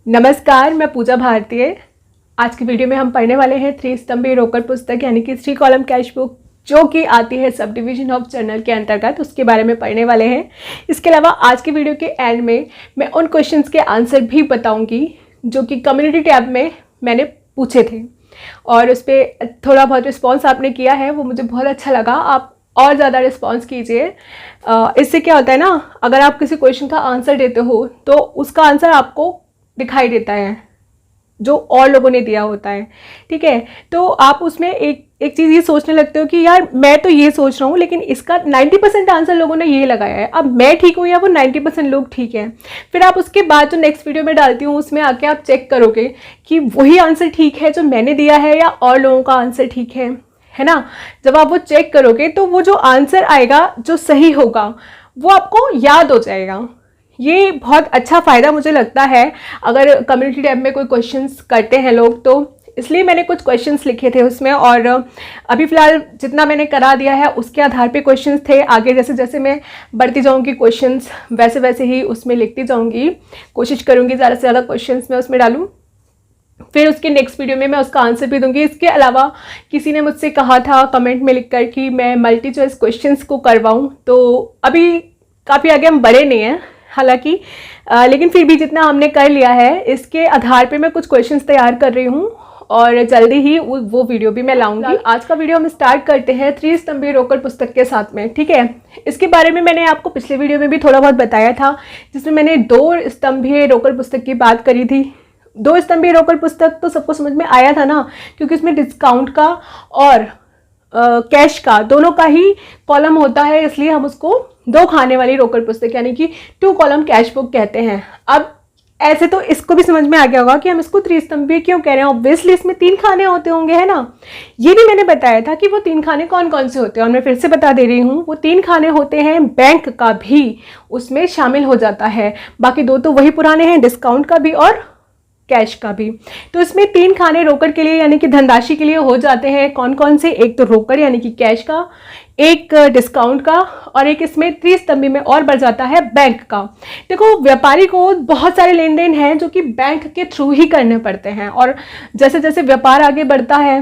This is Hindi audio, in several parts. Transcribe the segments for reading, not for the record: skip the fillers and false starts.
नमस्कार, मैं पूजा भारतीय। आज की वीडियो में हम पढ़ने वाले हैं त्रिस्तंभी रोकड़ पुस्तक यानी कि 3 कॉलम कैश बुक जो कि आती है सब डिवीजन ऑफ जर्नल के अंतर्गत, उसके बारे में पढ़ने वाले हैं। इसके अलावा आज की वीडियो के एंड में मैं उन क्वेश्चंस के आंसर भी बताऊंगी जो कि कम्युनिटी टैब में मैंने पूछे थे और उस पर थोड़ा बहुत रिस्पॉन्स आपने किया है, वो मुझे बहुत अच्छा लगा। आप और ज़्यादा रिस्पॉन्स कीजिए। इससे क्या होता है ना, अगर आप किसी क्वेश्चन का आंसर देते हो तो उसका आंसर आपको दिखाई देता है जो और लोगों ने दिया होता है। ठीक है, तो आप उसमें एक चीज़ ये सोचने लगते हो कि यार मैं तो ये सोच रहा हूँ लेकिन इसका 90% आंसर लोगों ने ये लगाया है, अब मैं ठीक हूँ या वो 90% लोग ठीक हैं। फिर आप उसके बाद जो नेक्स्ट वीडियो में डालती हूँ उसमें आके आप चेक करोगे कि वही आंसर ठीक है जो मैंने दिया है या और लोगों का आंसर ठीक है ना। जब आप वो चेक करोगे तो वो जो आंसर आएगा जो सही होगा वो आपको याद हो जाएगा। ये बहुत अच्छा फ़ायदा मुझे लगता है अगर कम्युनिटी टैब में कोई क्वेश्चंस करते हैं लोग, तो इसलिए मैंने कुछ क्वेश्चंस लिखे थे उसमें और अभी फ़िलहाल जितना मैंने करा दिया है उसके आधार पे क्वेश्चंस थे। आगे जैसे जैसे मैं बढ़ती जाऊंगी क्वेश्चंस वैसे वैसे ही उसमें लिखती जाऊंगी, कोशिश करूंगी ज़्यादा से ज़्यादा क्वेश्चंस मैं उसमें डालूँ। फिर उसके नेक्स्ट वीडियो में मैं उसका आंसर भी दूंगी। इसके अलावा किसी ने मुझसे कहा था कमेंट में लिखकर कि मैं मल्टी चॉइस क्वेश्चंस को करवाऊँ, तो अभी काफ़ी आगे हम बढ़े नहीं हैं हालांकि, लेकिन फिर भी जितना हमने कर लिया है इसके आधार पे मैं कुछ क्वेश्चंस तैयार कर रही हूँ और जल्दी ही वो वीडियो भी मैं लाऊंगी। आज का वीडियो हम स्टार्ट करते हैं त्रिस्तंभी रोकड़ पुस्तक के साथ में। ठीक है, इसके बारे में मैंने आपको पिछले वीडियो में भी थोड़ा बहुत बताया था जिसमें मैंने 2 स्तंभीय रोकड़ पुस्तक की बात करी थी। 2 स्तंभीय रोकड़ पुस्तक तो सबको समझ में आया था ना, क्योंकि उसमें डिस्काउंट का और कैश का दोनों का ही कॉलम होता है, इसलिए हम उसको 2 खाने वाली रोकड़ पुस्तक यानी कि 2 कॉलम कैश बुक कहते हैं। अब ऐसे तो इसको भी समझ में आ गया होगा कि हम इसको त्रिस्तंभीय क्यों कह रहे हैं। ऑब्वियसली इसमें 3 खाने होते होंगे, है ना। ये भी मैंने बताया था कि वो 3 खाने कौन कौन से होते हैं और मैं फिर से बता दे रही हूँ, वो 3 खाने होते हैं। बैंक का भी उसमें शामिल हो जाता है, बाकी 2 तो वही पुराने हैं, डिस्काउंट का भी और कैश का भी। तो इसमें 3 खाने रोकड़ के लिए यानी कि धनराशि के लिए हो जाते हैं। कौन कौन से? एक तो रोकड़ यानी कि कैश का, एक डिस्काउंट का और एक इसमें त्रिस्तंभी में और बढ़ जाता है बैंक का। देखो, व्यापारी को बहुत सारे लेन देन हैं जो कि बैंक के थ्रू ही करने पड़ते हैं और जैसे जैसे व्यापार आगे बढ़ता है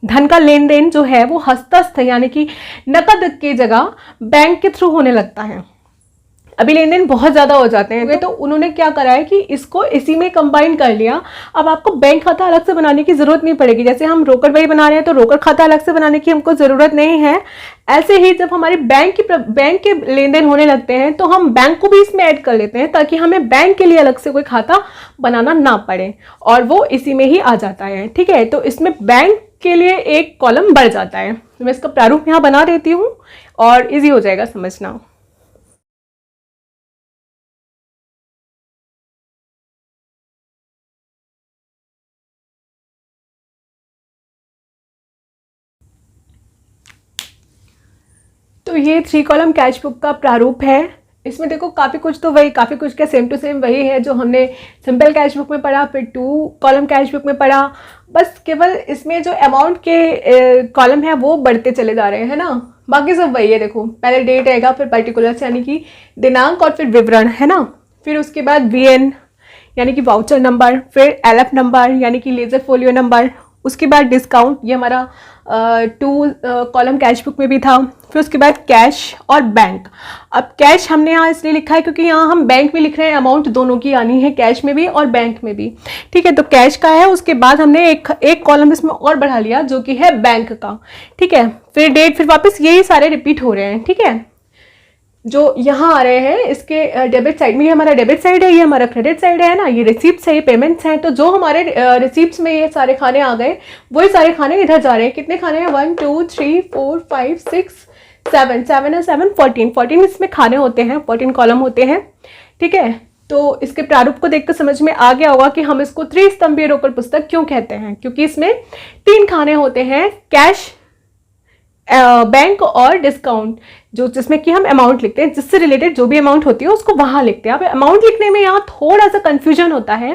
धन का लेन देन जो है वो हस्तस्थ यानी कि नकद की जगह बैंक के थ्रू होने लगता है। अभी लेन देन बहुत ज़्यादा हो जाते हैं तो उन्होंने क्या करा है कि इसको इसी में कंबाइन कर लिया। अब आपको बैंक खाता अलग से बनाने की ज़रूरत नहीं पड़ेगी। जैसे हम रोकड़ बही बना रहे हैं तो रोकड़ खाता अलग से बनाने की हमको ज़रूरत नहीं है। ऐसे ही जब हमारे बैंक के लेन देन होने लगते हैं तो हम बैंक को भी इसमें ऐड कर लेते हैं ताकि हमें बैंक के लिए अलग से कोई खाता बनाना ना पड़े और वो इसी में ही आ जाता है। ठीक है, तो इसमें बैंक के लिए एक कॉलम बढ़ जाता है। तो मैं इसका प्रारूप यहाँ बना देती हूँ और ईजी हो जाएगा समझना। तो ये 3 कॉलम कैश बुक का प्रारूप है। इसमें देखो काफ़ी कुछ तो वही, काफ़ी कुछ का सेम टू सेम वही है जो हमने सिंपल कैश बुक में पढ़ा, फिर 2 कॉलम कैश बुक में पढ़ा। बस केवल इसमें जो अमाउंट के कॉलम है वो बढ़ते चले जा रहे हैं ना, बाकी सब वही है। देखो, पहले डेट आएगा, फिर पर्टिकुलर्स यानी कि दिनांक और फिर विवरण, है ना। फिर उसके बाद VN यानी कि वाउचर नंबर, फिर LF नंबर यानी कि लेजर फोलियो नंबर, उसके बाद डिस्काउंट, ये हमारा 2 कॉलम कैश बुक में भी था। फिर उसके बाद कैश और बैंक। अब कैश हमने यहाँ इसलिए लिखा है क्योंकि यहाँ हम बैंक में लिख रहे हैं, अमाउंट दोनों की आनी है, कैश में भी और बैंक में भी। ठीक है, तो कैश का है, उसके बाद हमने एक कॉलम इसमें और बढ़ा लिया जो कि है बैंक का। ठीक है, फिर डेट, फिर वापस यही सारे रिपीट हो रहे हैं। ठीक है, जो यहाँ आ रहे हैं इसके डेबिट साइड में, ये हमारा डेबिट साइड है, ये हमारा क्रेडिट साइड है ना, ये रिसीप्ट्स है, ये पेमेंट्स हैं। तो जो हमारे रिसीप्ट्स में ये सारे खाने आ गए वही सारे खाने इधर जा रहे हैं। कितने खाने हैं? 1 2 3 4 5 6 7 7 है 7 14 इसमें खाने होते हैं, 14 कॉलम होते हैं। ठीक है, तो इसके प्रारूप को देखकर समझ में आ गया होगा कि हम इसको त्रिस्तंभीय रोकड़ पुस्तक क्यों कहते हैं, क्योंकि इसमें 3 खाने होते हैं, कैश, बैंक और डिस्काउंट, जो जिसमें कि हम अमाउंट लिखते हैं, जिससे रिलेटेड जो भी अमाउंट होती है उसको वहाँ लिखते हैं। अब अमाउंट लिखने में यहाँ थोड़ा सा कंफ्यूजन होता है,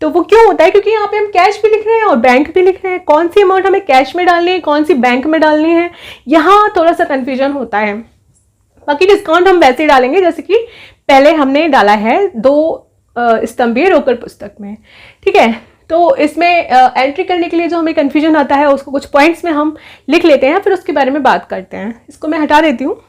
तो वो क्यों होता है? क्योंकि यहाँ पे हम कैश भी लिख रहे हैं और बैंक भी लिख रहे हैं। कौन सी अमाउंट हमें कैश में डालनी है, कौन सी बैंक में डालनी है, यहाँ थोड़ा सा कंफ्यूजन होता है। बाकी डिस्काउंट हम वैसे ही डालेंगे जैसे कि पहले हमने डाला है। 2 स्तंभीय रोकड़ पुस्तक में। ठीक है, तो इसमें एंट्री करने के लिए जो हमें कन्फ्यूजन आता है उसको कुछ पॉइंट्स में हम लिख लेते हैं, फिर उसके बारे में बात करते हैं। इसको मैं हटा देती हूँ।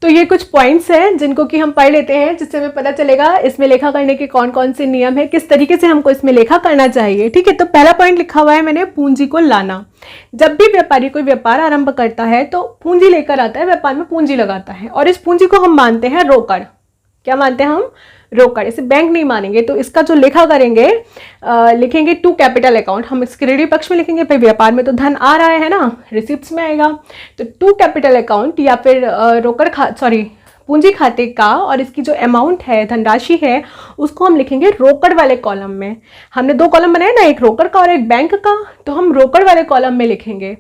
तो ये कुछ पॉइंट्स हैं जिनको कि हम पढ़ लेते हैं, जिससे हमें पता चलेगा इसमें लेखा करने के कौन कौन से नियम है, किस तरीके से हमको इसमें लेखा करना चाहिए। ठीक है, तो पहला पॉइंट लिखा हुआ है मैंने, पूंजी को लाना। जब भी व्यापारी कोई व्यापार आरंभ करता है तो पूंजी लेकर आता है, व्यापार में पूंजी लगाता है, और इस पूंजी को हम मानते हैं रोकड़। क्या मानते हैं हम? रोकड़। इसे बैंक नहीं मानेंगे। तो इसका जो लेखा करेंगे, लिखेंगे टू कैपिटल अकाउंट। हम इसके ऋणी पक्ष में लिखेंगे, भाई व्यापार में तो धन आ रहा है ना, रिसिप्ट्स में आएगा। तो टू कैपिटल अकाउंट या फिर पूंजी खाते का, और इसकी जो अमाउंट है, धनराशि है, उसको हम लिखेंगे रोकड़ वाले कॉलम में। हमने दो कॉलम बनाए ना, एक रोकड़ का और एक बैंक का, तो हम रोकड़ वाले कॉलम में लिखेंगे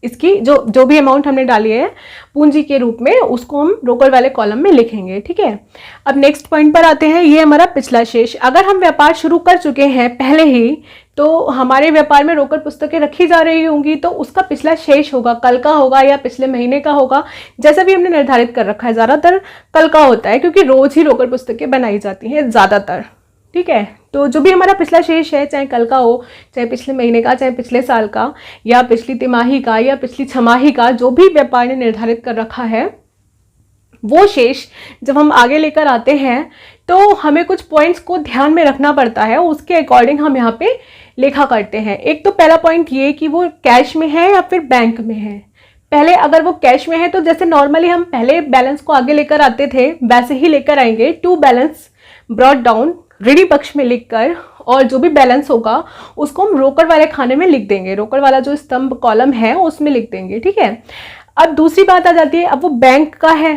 इसकी जो भी अमाउंट हमने डाली है पूंजी के रूप में, उसको हम रोकड़ वाले कॉलम में लिखेंगे। ठीक है, अब नेक्स्ट पॉइंट पर आते हैं। ये हमारा पिछला शेष। अगर हम व्यापार शुरू कर चुके हैं पहले ही, तो हमारे व्यापार में रोकड़ पुस्तकें रखी जा रही होंगी, तो उसका पिछला शेष होगा, कल का होगा या पिछले महीने का होगा, जैसा भी हमने निर्धारित कर रखा है। ज़्यादातर कल का होता है, क्योंकि रोज ही रोकड़ पुस्तकें बनाई जाती हैं ज़्यादातर। ठीक है, तो जो भी हमारा पिछला शेष है, चाहे कल का हो, चाहे पिछले महीने का, चाहे पिछले साल का, या पिछली तिमाही का, या पिछली छमाही का, जो भी व्यापार ने निर्धारित कर रखा है, वो शेष जब हम आगे लेकर आते हैं तो हमें कुछ पॉइंट्स को ध्यान में रखना पड़ता है। उसके अकॉर्डिंग हम यहाँ पे लेखा करते हैं। एक तो पहला पॉइंट ये कि वो कैश में है या फिर बैंक में है। पहले अगर वो कैश में है तो जैसे नॉर्मली हम पहले बैलेंस को आगे लेकर आते थे, वैसे ही लेकर आएंगे। टू बैलेंस ब्रॉट डाउन ऋणी पक्ष में लिखकर, और जो भी बैलेंस होगा उसको हम रोकड़ वाले खाने में लिख देंगे, रोकड़ वाला जो स्तंभ कॉलम है उसमें लिख देंगे। ठीक है, अब दूसरी बात आ जाती है, अब वो बैंक का है,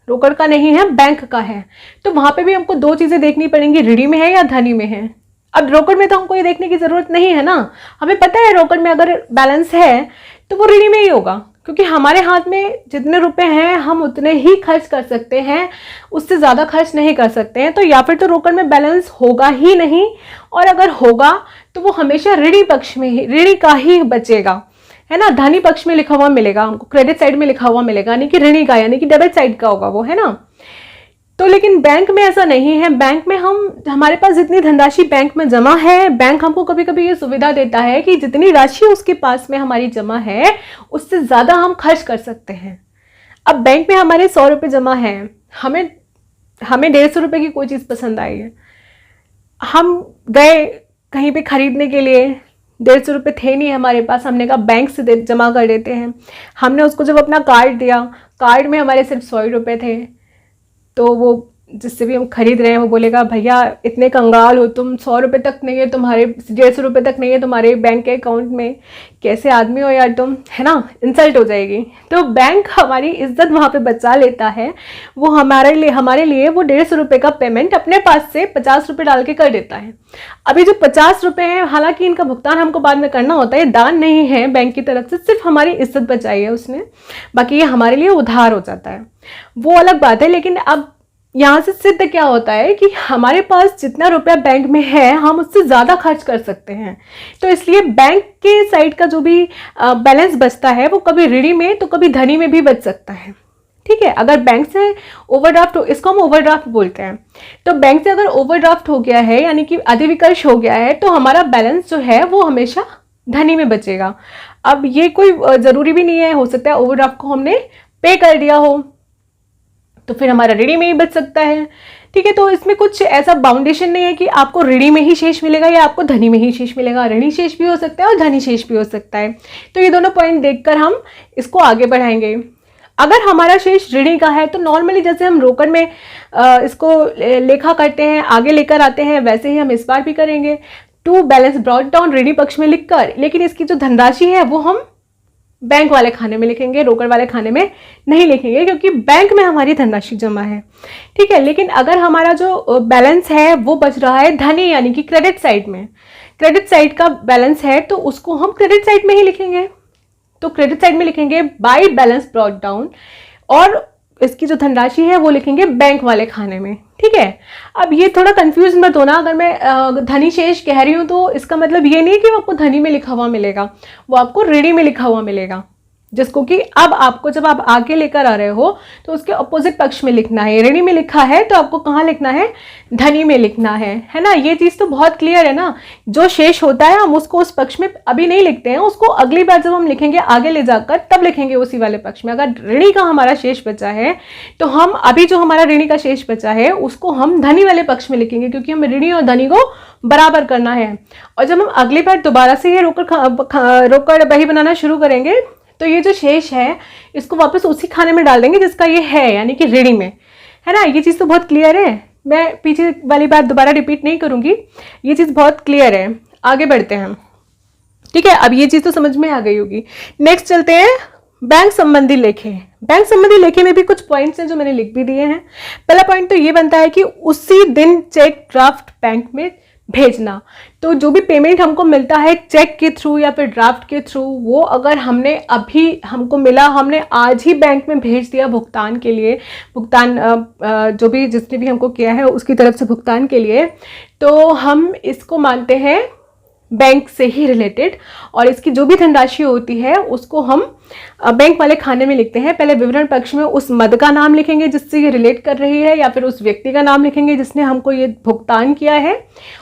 रोकड़ का नहीं है, बैंक का है, तो वहां पे भी हमको दो चीजें देखनी पड़ेंगी, ऋणी में है या धनी में है। अब रोकड़ में तो हमको ये देखने की जरूरत नहीं है ना, हमें पता है रोकड़ में अगर बैलेंस है तो वो ऋणी में ही होगा, क्योंकि हमारे हाथ में जितने रुपए हैं हम उतने ही खर्च कर सकते हैं, उससे ज़्यादा खर्च नहीं कर सकते हैं। तो या फिर तो रोकड़ में बैलेंस होगा ही नहीं, और अगर होगा तो वो हमेशा ऋणी पक्ष में ही, ऋणी का ही बचेगा, है ना। धनी पक्ष में लिखा हुआ मिलेगा हमको, क्रेडिट साइड में लिखा हुआ मिलेगा, यानी कि ऋणी का, यानी कि डेबिट साइड का होगा वो, है ना। तो लेकिन बैंक में ऐसा नहीं है। बैंक में हमारे पास जितनी धनराशि बैंक में जमा है, बैंक हमको कभी कभी ये सुविधा देता है कि जितनी राशि उसके पास में हमारी जमा है उससे ज़्यादा हम खर्च कर सकते हैं। अब बैंक में हमारे 100 रुपये जमा है, हमें 150 रुपये की कोई चीज़ पसंद आई है, हम गए कहीं पे खरीदने के लिए, 150 रुपये थे नहीं हमारे पास, हमने कहा बैंक से जमा कर देते हैं। हमने उसको जब अपना कार्ड दिया, कार्ड में हमारे सिर्फ 100 रुपये थे, तो वो जिससे भी हम खरीद रहे हैं वो बोलेगा भैया इतने कंगाल हो तुम, 100 रुपये तक नहीं है तुम्हारे, 150 रुपये तक नहीं है तुम्हारे बैंक के अकाउंट में, कैसे आदमी हो यार तुम, है ना। इंसल्ट हो जाएगी। तो बैंक हमारी इज्जत वहाँ पे बचा लेता है, वो हमारे लिए वो 150 रुपये का पेमेंट अपने पास से 50 रुपये डाल के कर देता है। अभी जो 50 रुपये हैं, हालांकि इनका भुगतान हमको बाद में करना होता है, दान नहीं है बैंक की तरफ से, सिर्फ हमारी इज्जत बचाई है उसने, बाकी ये हमारे लिए उधार हो जाता है, वो अलग बात है। लेकिन अब यहाँ से सिद्ध क्या होता है कि हमारे पास जितना रुपया बैंक में है हम उससे ज़्यादा खर्च कर सकते हैं। तो इसलिए बैंक के साइड का जो भी बैलेंस बचता है वो कभी ऋणी में तो कभी धनी में भी बच सकता है। ठीक है, अगर बैंक से ओवरड्राफ्ट हो, इसको हम ओवरड्राफ्ट बोलते हैं, तो बैंक से अगर ओवरड्राफ्ट हो गया है यानी कि अधिविकर्ष हो गया है, तो हमारा बैलेंस जो है वो हमेशा धनी में बचेगा। अब ये कोई ज़रूरी भी नहीं है, हो सकता है ओवरड्राफ्ट को हमने पे कर दिया हो तो फिर हमारा ऋणी में ही बच सकता है। ठीक है, तो इसमें कुछ ऐसा बाउंडेशन नहीं है कि आपको ऋणी में ही शेष मिलेगा या आपको धनी में ही शेष मिलेगा, ऋणी शेष भी हो सकता है और धनी शेष भी हो सकता है। तो ये दोनों पॉइंट देखकर हम इसको आगे बढ़ाएंगे। अगर हमारा शेष ऋणी का है तो नॉर्मली जैसे हम रोकड़ में इसको लेखा करते हैं, आगे लेकर आते हैं, वैसे ही हम इस बार भी करेंगे, टू बैलेंस ब्रॉट डाउन ऋणी पक्ष में लिखकर, लेकिन इसकी जो धनराशि है वो हम बैंक वाले खाने में लिखेंगे, रोकड़ वाले खाने में नहीं लिखेंगे, क्योंकि बैंक में हमारी धनराशि जमा है। ठीक है, लेकिन अगर हमारा जो बैलेंस है वो बच रहा है धनी यानी कि क्रेडिट साइड में, क्रेडिट साइड का बैलेंस है तो उसको हम क्रेडिट साइड में ही लिखेंगे, तो क्रेडिट साइड में लिखेंगे बाय बैलेंस ब्रॉट डाउन, और इसकी जो धनराशि है वो लिखेंगे बैंक वाले खाने में। ठीक है, अब ये थोड़ा कंफ्यूज मत होना, अगर मैं धनी शेष कह रही हूँ तो इसका मतलब ये नहीं कि वो आपको धनी में लिखा हुआ मिलेगा, वो आपको ऋणी में लिखा हुआ मिलेगा, जिसको कि अब आपको जब आप आगे लेकर आ रहे हो तो उसके अपोजिट पक्ष में लिखना है। ऋणी में लिखा है तो आपको कहाँ लिखना है, धनी में लिखना है ना। ये चीज़ तो बहुत क्लियर है ना। जो शेष होता है हम उसको उस पक्ष में अभी नहीं लिखते हैं, उसको अगली बार जब हम लिखेंगे आगे ले जाकर तब लिखेंगे उसी वाले पक्ष में। अगर ऋणी का हमारा शेष बचा है तो हम अभी जो हमारा ऋणी का शेष बचा है उसको हम धनी वाले पक्ष में लिखेंगे, क्योंकि हम ऋणी और धनी को बराबर करना है। और जब हम अगली बार दोबारा से ये रोकड़ बही बनाना शुरू करेंगे तो ये जो शेष है इसको वापस उसी खाने में डाल देंगे जिसका ये है, यानी कि ऋणी में, है ना। ये चीज़ तो बहुत क्लियर है, मैं पीछे वाली बात दोबारा रिपीट नहीं करूंगी, ये चीज़ बहुत क्लियर है। आगे बढ़ते हैं, ठीक है। अब ये चीज़ तो समझ में आ गई होगी। नेक्स्ट चलते हैं बैंक संबंधी लेखे। बैंक संबंधी लेखे में भी कुछ पॉइंट्स हैं जो मैंने लिख भी दिए हैं। पहला पॉइंट तो ये बनता है कि उसी दिन चेक ड्राफ्ट बैंक में भेजना। तो जो भी पेमेंट हमको मिलता है चेक के थ्रू या फिर ड्राफ्ट के थ्रू, वो अगर हमने अभी हमको मिला, हमने आज ही बैंक में भेज दिया भुगतान के लिए, भुगतान जो भी जिसने भी हमको किया है उसकी तरफ से भुगतान के लिए, तो हम इसको मानते हैं बैंक से ही रिलेटेड, और इसकी जो भी धनराशि होती है उसको हम बैंक वाले खाने में लिखते हैं। पहले विवरण पक्ष में उस मद का नाम लिखेंगे जिससे ये रिलेट कर रही है, या फिर उस व्यक्ति का नाम लिखेंगे जिसने हमको ये भुगतान किया है,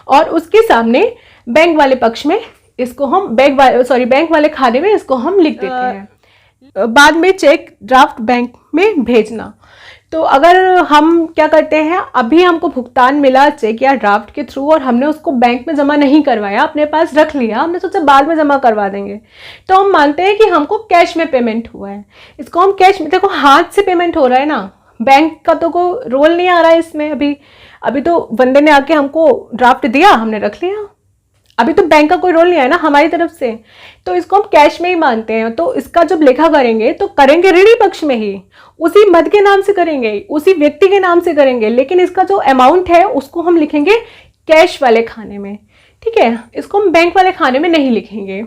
और उसके सामने बैंक वाले पक्ष में इसको हम बैंक वाले खाने में इसको हम लिख देते हैं। बाद में चेक ड्राफ्ट बैंक में भेजना। तो अगर हम क्या करते हैं, अभी हमको भुगतान मिला चेक या ड्राफ्ट के थ्रू और हमने उसको बैंक में जमा नहीं करवाया, अपने पास रख लिया, हमने सोचा बाद में जमा करवा देंगे, तो हम मानते हैं कि हमको कैश में पेमेंट हुआ है। इसको हम कैश में, देखो हाथ से पेमेंट हो रहा है ना, बैंक का तो कोई रोल नहीं आ रहा है इसमें। अभी तो बंदे ने आके हमको ड्राफ्ट दिया, हमने रख लिया, अभी तो बैंक का कोई रोल नहीं आया ना हमारी तरफ से, तो इसको हम कैश में ही मानते हैं। तो इसका जब लेखा करेंगे तो करेंगे ऋणी पक्ष में ही, उसी मद के नाम से करेंगे, उसी व्यक्ति के नाम से करेंगे, लेकिन इसका जो अमाउंट है उसको हम लिखेंगे कैश वाले खाने में। ठीक है, इसको हम बैंक वाले खाने में नहीं लिखेंगे।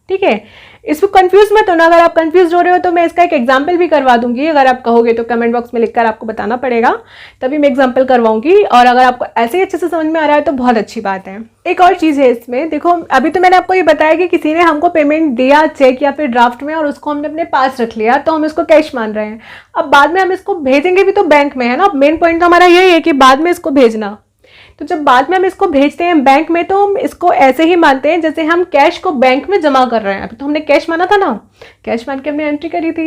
ठीक है, इसको कंफ्यूज मत होना। अगर आप कंफ्यूज हो रहे हो तो मैं इसका एक एग्जाम्पल भी करवा दूंगी, अगर आप कहोगे तो कमेंट बॉक्स में लिखकर आपको बताना पड़ेगा, तभी मैं एग्जाम्पल करवाऊंगी। और अगर आपको ऐसे ही अच्छे से समझ में आ रहा है तो बहुत अच्छी बात है। एक और चीज़ है इसमें, देखो अभी तो मैंने आपको ये बताया कि किसी ने हमको पेमेंट दिया चेक या फिर ड्राफ्ट में और उसको हमने अपने पास रख लिया, तो हम इसको कैश मान रहे हैं। अब बाद में हम इसको भेजेंगे भी तो बैंक में, है ना। मेन पॉइंट तो हमारा यही है कि बाद में इसको भेजना। तो जब बाद में हम इसको भेजते हैं बैंक में तो हम इसको ऐसे ही मानते हैं जैसे हम कैश को बैंक में जमा कर रहे हैं। अभी तो हमने कैश माना था ना, कैश मान के हमने एंट्री करी थी।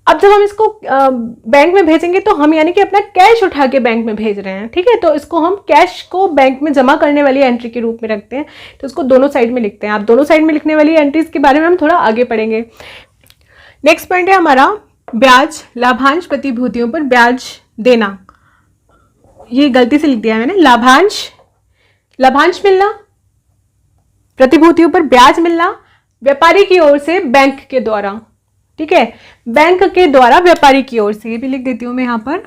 अब जब हम इसको बैंक में भेजेंगे तो हम यानी कि अपना कैश उठा के बैंक में भेज रहे हैं। ठीक है, तो इसको हम कैश को बैंक में जमा करने वाली एंट्री के रूप में रखते हैं, तो इसको दोनों साइड में लिखते हैं। आप दोनों साइड में लिखने वाली एंट्रीज के बारे में हम थोड़ा आगे पढ़ेंगे। नेक्स्ट पॉइंट है हमारा ब्याज, लाभांश प्रतिभूतियों पर ब्याज देना। ये गलती से लिख दिया है मैंने, लाभांश मिलना, प्रतिभूतियों पर ब्याज मिलना व्यापारी की ओर से बैंक के द्वारा। ठीक है, बैंक के द्वारा व्यापारी की ओर से, ये भी लिख देती हूं मैं यहां पर।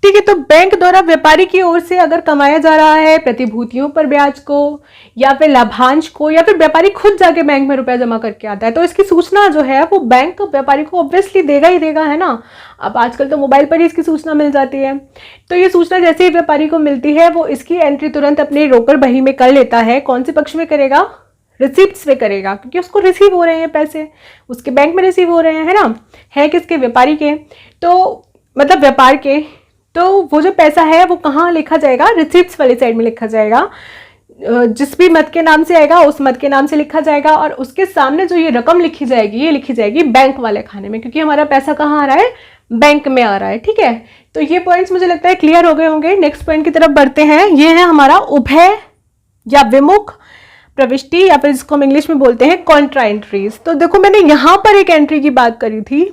ठीक है, तो बैंक द्वारा व्यापारी की ओर से अगर कमाया जा रहा है प्रतिभूतियों पर ब्याज को या फिर लाभांश को, या फिर व्यापारी खुद जाके बैंक में रुपया जमा करके आता है, तो इसकी सूचना जो है वो बैंक व्यापारी को ऑब्वियसली देगा ही देगा, है ना। अब आजकल तो मोबाइल पर ही इसकी सूचना मिल जाती है। तो ये सूचना जैसे ही व्यापारी को मिलती है वो इसकी एंट्री तुरंत अपनी रोकड़ बही में कर लेता है। कौन से पक्ष में करेगा, रिसिप्ट्स में करेगा, क्योंकि उसको रिसीव हो रहे हैं पैसे, उसके बैंक में रिसीव हो रहे हैं, है ना। है किसके, व्यापारी के, तो मतलब व्यापार के। तो वो जो पैसा है वो कहाँ लिखा जाएगा, रिसिप्ट्स वाली साइड में लिखा जाएगा। जिस भी मद के नाम से आएगा उस मद के नाम से लिखा जाएगा, और उसके सामने जो ये रकम लिखी जाएगी ये लिखी जाएगी बैंक वाले खाने में, क्योंकि हमारा पैसा कहाँ आ रहा है, बैंक में आ रहा है। ठीक है, तो ये पॉइंट्स मुझे लगता है क्लियर हो गए होंगे। नेक्स्ट पॉइंट की तरफ बढ़ते हैं। ये है हमारा उभय या विमुख प्रविष्टि, या फिर जिसको हम इंग्लिश में बोलते हैं कॉन्ट्रा एंट्रीज। तो देखो मैंने यहाँ पर एक एंट्री की बात करी थी,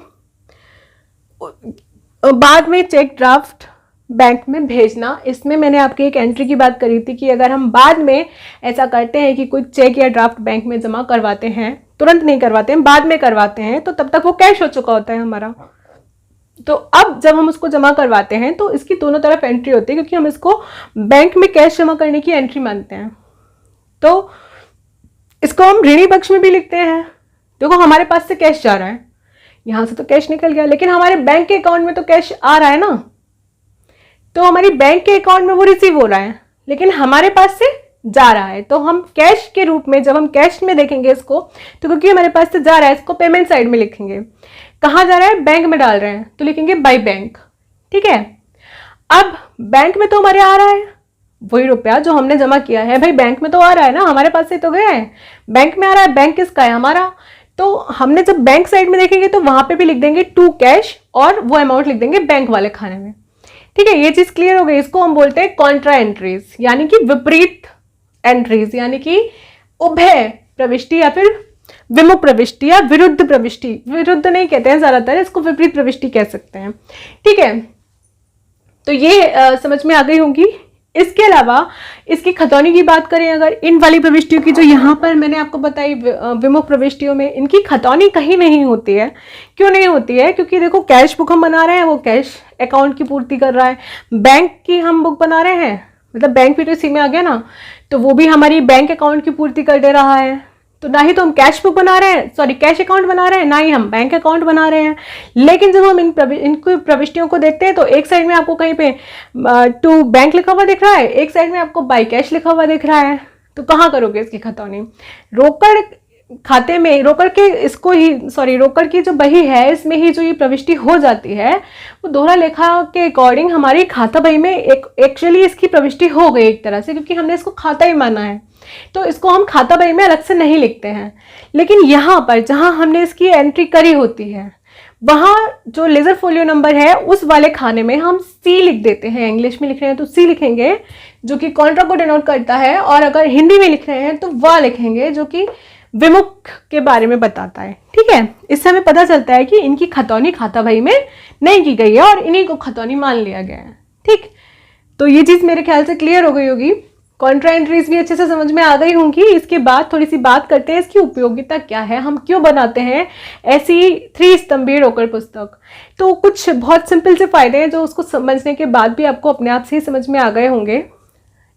बाद में चेक ड्राफ्ट बैंक में भेजना, इसमें मैंने आपकी एक एंट्री की बात करी थी कि अगर हम बाद में ऐसा करते हैं कि कोई चेक या ड्राफ्ट बैंक में जमा करवाते हैं, तुरंत नहीं करवाते हैं, बाद में करवाते हैं, तो तब तक वो कैश हो चुका होता है हमारा। तो अब जब हम उसको जमा करवाते हैं तो इसकी दोनों तरफ एंट्री होती है, क्योंकि हम इसको बैंक में कैश जमा करने की एंट्री मानते हैं। तो इसको हम ऋणी पक्ष में भी लिखते हैं। देखो हमारे पास से कैश जा रहा है, यहां से तो कैश निकल गया, लेकिन हमारे बैंक के अकाउंट में तो कैश आ रहा है ना, तो हमारी बैंक के अकाउंट में वो रिसीव हो रहा है, लेकिन हमारे पास से जा रहा है। तो हम कैश के रूप में, जब हम कैश में देखेंगे इसको, तो क्योंकि हमारे पास से जा रहा है, इसको पेमेंट साइड में लिखेंगे। कहाँ जा रहा है? बैंक में डाल रहे हैं, तो लिखेंगे बाय बैंक। ठीक है, अब बैंक में तो हमारे आ रहा है वही रुपया जो हमने जमा किया है, भाई बैंक में तो आ रहा है ना, हमारे पास से तो गया है, बैंक में आ रहा है। बैंक किसका है? हमारा। तो हमने जब बैंक साइड में देखेंगे तो वहां पे भी लिख देंगे टू कैश, और वो अमाउंट लिख देंगे बैंक वाले खाने में। ठीक है, ये चीज क्लियर हो गई। इसको हम बोलते हैं कॉन्ट्रा एंट्रीज, यानी कि विपरीत एंट्रीज, यानी कि उभय प्रविष्टि या फिर विमुख प्रविष्टि या विरुद्ध प्रविष्टि। विरुद्ध नहीं कहते हैं ज्यादातर, इसको विपरीत प्रविष्टि कह सकते हैं। ठीक है, तो ये समझ में आ गई होंगी। इसके अलावा इसकी खतौनी की बात करें अगर, इन वाली प्रविष्टियों की जो यहाँ पर मैंने आपको बताई विमुख प्रविष्टियों में, इनकी खतौनी कहीं नहीं होती है। क्यों नहीं होती है? क्योंकि देखो कैश बुक हम बना रहे हैं, वो कैश अकाउंट की पूर्ति कर रहा है। बैंक की हम बुक बना रहे हैं, मतलब बैंक भी तो इसी में आ गया ना, तो वो भी हमारी बैंक अकाउंट की पूर्ति कर दे रहा है। तो ना ही तो हम कैश बुक बना रहे हैं, सॉरी कैश अकाउंट बना रहे हैं, ना ही हम बैंक अकाउंट बना रहे हैं। लेकिन जब हम इनको प्रविष्टियों को देखते हैं तो एक साइड में आपको कहीं पे टू बैंक लिखा हुआ दिख रहा है, एक साइड में आपको बाय कैश लिखा हुआ दिख रहा है। तो कहाँ करोगे इसकी खतौनी? रोकड़ खाते में, रोकड़ के इसको ही, सॉरी रोकड़ की जो बही है इसमें ही जो ये प्रविष्टि हो जाती है, वो दोहरा लेखा के अकॉर्डिंग हमारी खाता बही में एक्चुअली इसकी प्रविष्टि हो गई एक तरह से, क्योंकि हमने इसको खाता ही माना है। तो इसको हम खाता बही में अलग से नहीं लिखते हैं। लेकिन यहाँ पर जहाँ हमने इसकी एंट्री करी होती है, वहाँ जो लेजर फोलियो नंबर है उस वाले खाने में हम सी लिख देते हैं। इंग्लिश में लिख रहे हैं तो सी लिखेंगे जो कि कॉन्ट्रा को डिनोट करता है, और अगर हिंदी में लिख रहे हैं तो वह लिखेंगे जो कि विमुख के बारे में बताता है। ठीक है, इससे हमें पता चलता है कि इनकी खतौनी खाता बही में नहीं की गई है और इन्हीं को खतौनी मान लिया गया है। ठीक, तो ये चीज़ मेरे ख्याल से क्लियर हो गई होगी। कॉन्ट्रा एंट्रीज भी अच्छे से समझ में आ गई होंगी। इसके बाद थोड़ी सी बात करते हैं इसकी उपयोगिता क्या है, हम क्यों बनाते हैं ऐसी 3 स्तंभीय रोकड़ पुस्तक। तो कुछ बहुत सिंपल से फायदे हैं जो उसको समझने के बाद भी आपको अपने आप से ही समझ में आ गए होंगे।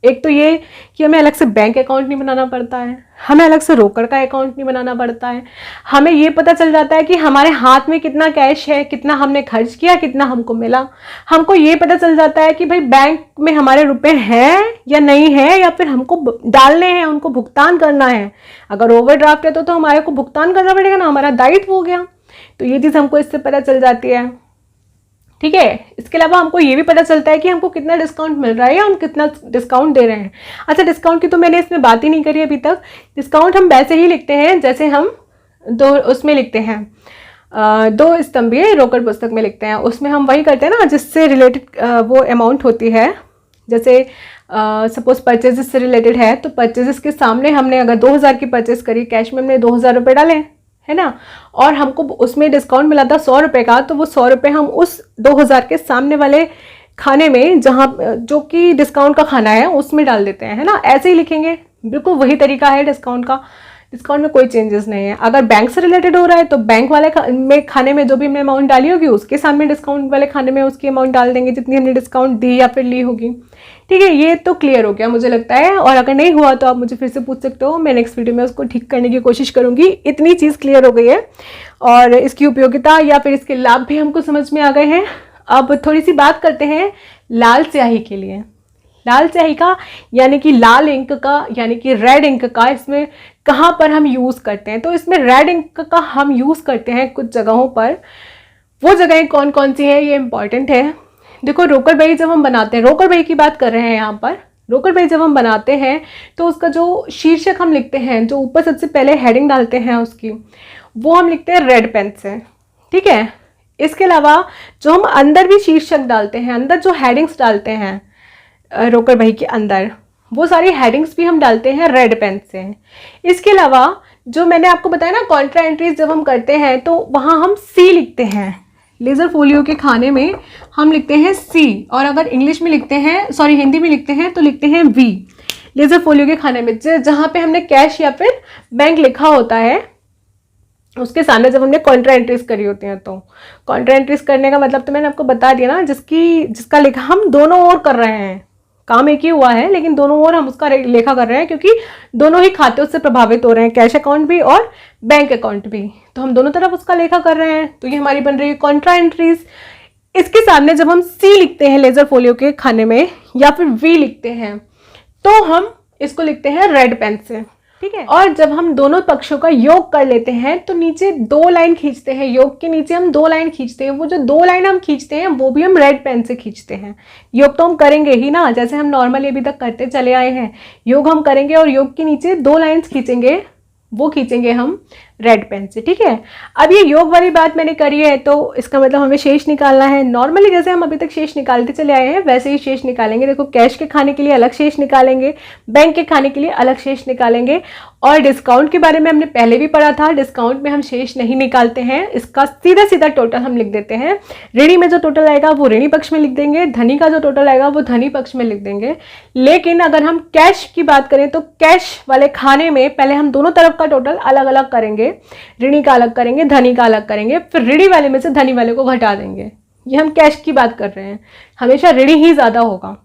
एक तो ये कि हमें अलग से बैंक अकाउंट नहीं बनाना पड़ता है, हमें अलग से रोकड़ का अकाउंट नहीं बनाना पड़ता है। हमें ये पता चल जाता है कि हमारे हाथ में कितना कैश है, कितना हमने खर्च किया, कितना हमको मिला। हमको ये पता चल जाता है कि भाई बैंक में हमारे रुपए हैं या नहीं है, या फिर हमको डालने हैं, उनको भुगतान करना है। अगर ओवरड्राफ्ट है तो हमारे को भुगतान करना पड़ेगा ना, हमारा दायित्व हो गया। तो ये चीज़ हमको इससे पता चल जाती है। ठीक है, इसके अलावा हमको ये भी पता चलता है कि हमको कितना डिस्काउंट मिल रहा है या हम कितना डिस्काउंट दे रहे हैं। अच्छा, डिस्काउंट की तो मैंने इसमें बात ही नहीं करी अभी तक। डिस्काउंट हम वैसे ही लिखते हैं जैसे हम उसमें लिखते हैं 2 स्तंभीय रोकड़ पुस्तक में लिखते हैं। उसमें हम वही करते हैं ना जिससे रिलेटेड वो अमाउंट होती है। जैसे सपोज परचेजेस से रिलेटेड है, तो परचेजेस के सामने हमने अगर 2000 की परचेज करी, कैश में हमने 2000 रुपये डाले, है ना, और हमको उसमें डिस्काउंट मिला था 100 रुपये का, तो वो 100 रुपये हम उस 2000 के सामने वाले खाने में, जहाँ जो कि डिस्काउंट का खाना है, उसमें डाल देते हैं, है ना। ऐसे ही लिखेंगे, बिल्कुल वही तरीका है डिस्काउंट का। डिस्काउंट में कोई चेंजेस नहीं है। अगर बैंक से रिलेटेड हो रहा है तो बैंक वाले खाने में जो भी हमने अमाउंट डाली होगी उसके सामने डिस्काउंट वाले खाने में उसकी अमाउंट डाल देंगे जितनी हमने डिस्काउंट दी या फिर ली होगी। ठीक है, ये तो क्लियर हो गया मुझे लगता है। और अगर नहीं हुआ तो आप मुझे फिर से पूछ सकते हो, मैं नेक्स्ट वीडियो में उसको ठीक करने की कोशिश करूंगी। इतनी चीज़ क्लियर हो गई है और इसकी उपयोगिता या फिर इसके लाभ भी हमको समझ में आ गए हैं। अब थोड़ी सी बात करते हैं लाल स्याही के लिए। लाल स्याही का यानी कि लाल इंक का यानी कि रेड इंक का इसमें कहाँ पर हम यूज़ करते हैं। तो इसमें रेड इंक का हम यूज़ करते हैं कुछ जगहों पर। वो जगहें कौन कौन सी हैं ये इंपॉर्टेंट है। देखो, रोकड़ बही जब हम बनाते हैं, रोकड़ बही की बात कर रहे हैं यहाँ पर। रोकड़ बही जब हम बनाते हैं तो उसका जो शीर्षक हम लिखते हैं, जो ऊपर सबसे पहले हेडिंग डालते हैं उसकी, वो हम लिखते हैं रेड पेन से। ठीक है, इसके अलावा जो हम अंदर भी शीर्षक डालते हैं, अंदर जो हेडिंग्स डालते हैं रोकड़ बही के अंदर, वो सारी हेडिंग्स भी हम डालते हैं रेड पेन से। इसके अलावा जो मैंने आपको बताया ना, कॉन्ट्रा एंट्रीज जब हम करते हैं तो वहाँ हम सी लिखते हैं। लेजर फोलियो के खाने में हम लिखते हैं सी, और अगर इंग्लिश में लिखते हैं, सॉरी हिंदी में लिखते हैं तो लिखते हैं वी। लेजर फोलियो के खाने में जहाँ पे हमने कैश या फिर बैंक लिखा होता है उसके सामने जब हमने कॉन्ट्रा एंट्रीज करी होती हैं, तो कॉन्ट्रा एंट्रीज करने का मतलब तो मैंने आपको बता दिया ना, जिसका लेखा हम दोनों ओर कर रहे हैं। काम एक ही हुआ है लेकिन दोनों ओर हम उसका लेखा कर रहे हैं, क्योंकि दोनों ही खाते उससे प्रभावित हो रहे हैं, कैश अकाउंट भी और बैंक अकाउंट भी। तो हम दोनों तरफ उसका लेखा कर रहे हैं, तो ये हमारी बन रही है कॉन्ट्रा एंट्रीज। इसके सामने जब हम सी लिखते हैं लेजर फोलियो के खाने में, या फिर वी लिखते हैं, तो हम इसको लिखते हैं रेड पेन से, ठीक है। और जब हम दोनों पक्षों का योग कर लेते हैं तो नीचे 2 लाइन खींचते हैं, योग के नीचे हम 2 लाइन खींचते हैं। वो जो 2 लाइन हम खींचते हैं वो भी हम रेड पेन से खींचते हैं। योग तो हम करेंगे ही ना, जैसे हम नॉर्मली अभी तक करते चले आए हैं। योग हम करेंगे और योग के नीचे 2 लाइन्स खींचेंगे, वो खींचेंगे हम रेड पेन से, ठीक है। अब ये योग वाली बात मैंने करी है, तो इसका मतलब हमें शेष निकालना है। नॉर्मली जैसे हम अभी तक शेष निकालते चले आए हैं वैसे ही शेष निकालेंगे। देखो, कैश के खाने के लिए अलग शेष निकालेंगे, बैंक के खाने के लिए अलग शेष निकालेंगे। और डिस्काउंट के बारे में हमने पहले भी पढ़ा था, डिस्काउंट में हम शेष नहीं निकालते हैं, इसका सीधा सीधा टोटल हम लिख देते हैं। ऋणी में जो टोटल आएगा वो ऋणी पक्ष में लिख देंगे, धनी का जो टोटल आएगा वो धनी पक्ष में लिख देंगे। लेकिन अगर हम कैश की बात करें तो कैश वाले खाने में पहले हम दोनों तरफ का टोटल अलग अलग करेंगे, ऋणी का अलग करेंगे, धनी का अलग करेंगे, फिर ऋणी वाले में से धनी वाले को घटा देंगे। ये हम कैश की बात कर रहे हैं, हमेशा ऋणी ही ज्यादा होगा,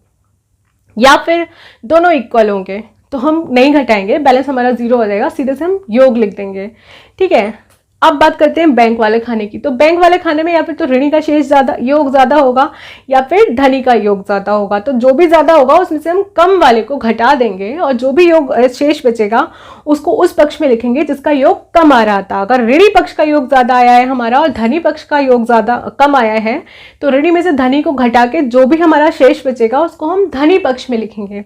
या फिर दोनों इक्वल होंगे तो हम नहीं घटाएंगे, बैलेंस हमारा 0 हो जाएगा, सीधे से हम योग लिख देंगे, ठीक है। अब बात करते हैं बैंक वाले खाने की। तो बैंक वाले खाने में या फिर तो ऋणी का शेष ज्यादा, योग ज्यादा होगा, या फिर धनी का योग ज्यादा होगा। तो जो भी ज्यादा होगा उसमें से हम कम वाले को घटा देंगे, और जो भी योग शेष बचेगा उसको उस पक्ष में लिखेंगे जिसका योग कम आ रहा था। अगर ऋणी पक्ष का योग ज्यादा आया है हमारा और धनी पक्ष का योग ज्यादा कम आया है, तो ऋणी में से धनी को घटा के जो भी हमारा शेष बचेगा उसको हम धनी पक्ष में लिखेंगे।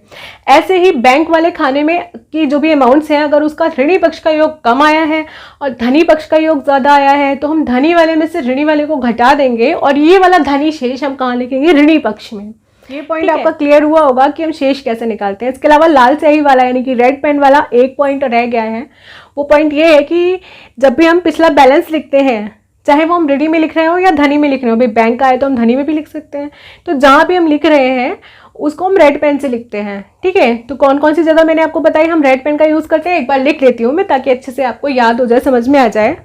ऐसे ही बैंक वाले खाने में की जो भी अमाउंट्स हैं, अगर उसका ऋणी पक्ष का योग कम आया है और धनी पक्ष का योग ज्यादा आया है, तो हम धनी वाले में से ऋणी वाले को घटा देंगे, और ये वाला धनी शेष हम कहाँ लिखेंगे, ऋणी पक्ष में। ये पॉइंट आपका क्लियर हुआ होगा कि हम शेष कैसे निकालते हैं। इसके अलावा लाल स्याही वाला यानी कि रेड पेन वाला एक पॉइंट रह गया है। वो पॉइंट ये है कि जब भी हम पिछला बैलेंस लिखते हैं, चाहे वो हम ऋणी में लिख रहे हो या धनी में लिख रहे हो, भाई बैंक का है तो हम धनी में भी लिख सकते हैं, तो जहां भी हम लिख रहे हैं उसको हम रेड पेन से लिखते हैं, ठीक है। तो कौन कौन सी जगह मैंने आपको बताई हम रेड पेन का यूज करते हैं, एक बार लिख लेती हूँ मैं ताकि अच्छे से आपको याद हो जाए, समझ में आ जाए।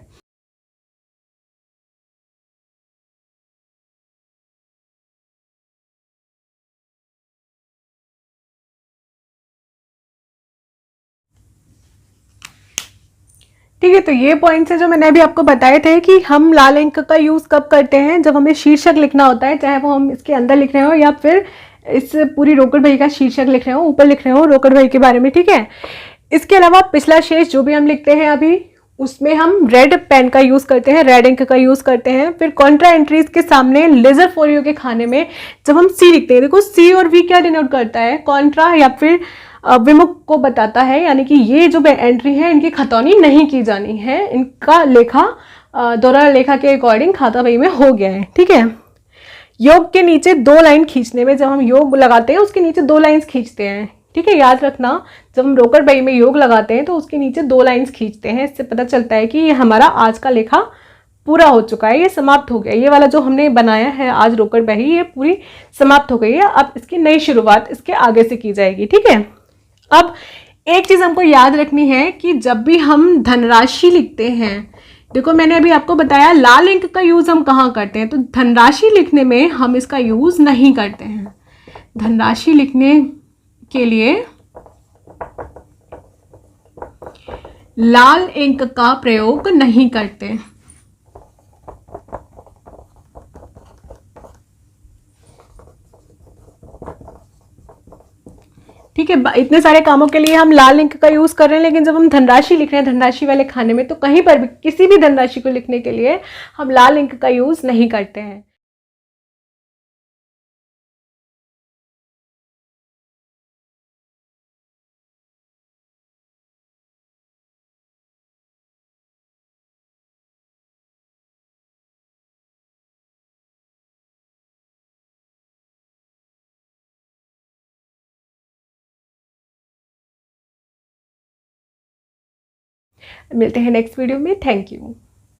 ठीक है, तो ये पॉइंट्स है जो मैंने अभी आपको बताए थे कि हम लाल अंक का यूज कब करते हैं, जब हमें शीर्षक लिखना होता है, चाहे वो हम इसके अंदर लिख रहे हो या फिर इस पूरी रोकड़ भाई का शीर्षक लिख रहे हो, ऊपर लिख रहे हो रोकड़ भाई के बारे में, ठीक है। इसके अलावा पिछला शेष जो भी हम लिखते हैं अभी, उसमें हम रेड पेन का यूज करते हैं, रेड इंक का यूज करते हैं। फिर कॉन्ट्रा एंट्रीज के सामने लेजर फोलियो के खाने में जब हम सी लिखते हैं, देखो सी और वी क्या डिनोट करता है, कॉन्ट्रा या फिर विमुख को बताता है, यानी कि ये जो एंट्री है इनकी खतौनी नहीं की जानी है, इनका लेखा दोहरा लेखा के अकॉर्डिंग खाता बही में हो गया है, ठीक है। योग के नीचे 2 लाइन खींचने में, जब हम योग लगाते हैं उसके नीचे 2 लाइन्स खींचते हैं, ठीक है, याद रखना। जब हम रोकड़ बही में योग लगाते हैं तो उसके नीचे 2 लाइन्स खींचते हैं, इससे पता चलता है कि ये हमारा आज का लेखा पूरा हो चुका है, ये समाप्त हो गया। ये वाला जो हमने बनाया है आज रोकड़ बही, ये पूरी समाप्त हो गई है। अब इसकी नई शुरुआत इसके आगे से की जाएगी, ठीक है। अब एक चीज हमको याद रखनी है कि जब भी हम धनराशि लिखते हैं, देखो मैंने अभी आपको बताया लाल इंक का यूज हम कहाँ करते हैं, तो धनराशि लिखने में हम इसका यूज नहीं करते हैं। धनराशि लिखने के लिए लाल इंक का प्रयोग नहीं करते। ठीक है, इतने सारे कामों के लिए हम लाल इंक का यूज कर रहे हैं, लेकिन जब हम धनराशि लिख रहे हैं धनराशि वाले खाने में, तो कहीं पर भी किसी भी धनराशि को लिखने के लिए हम लाल इंक का यूज नहीं करते हैं। मिलते हैं नेक्स्ट वीडियो में, थैंक यू।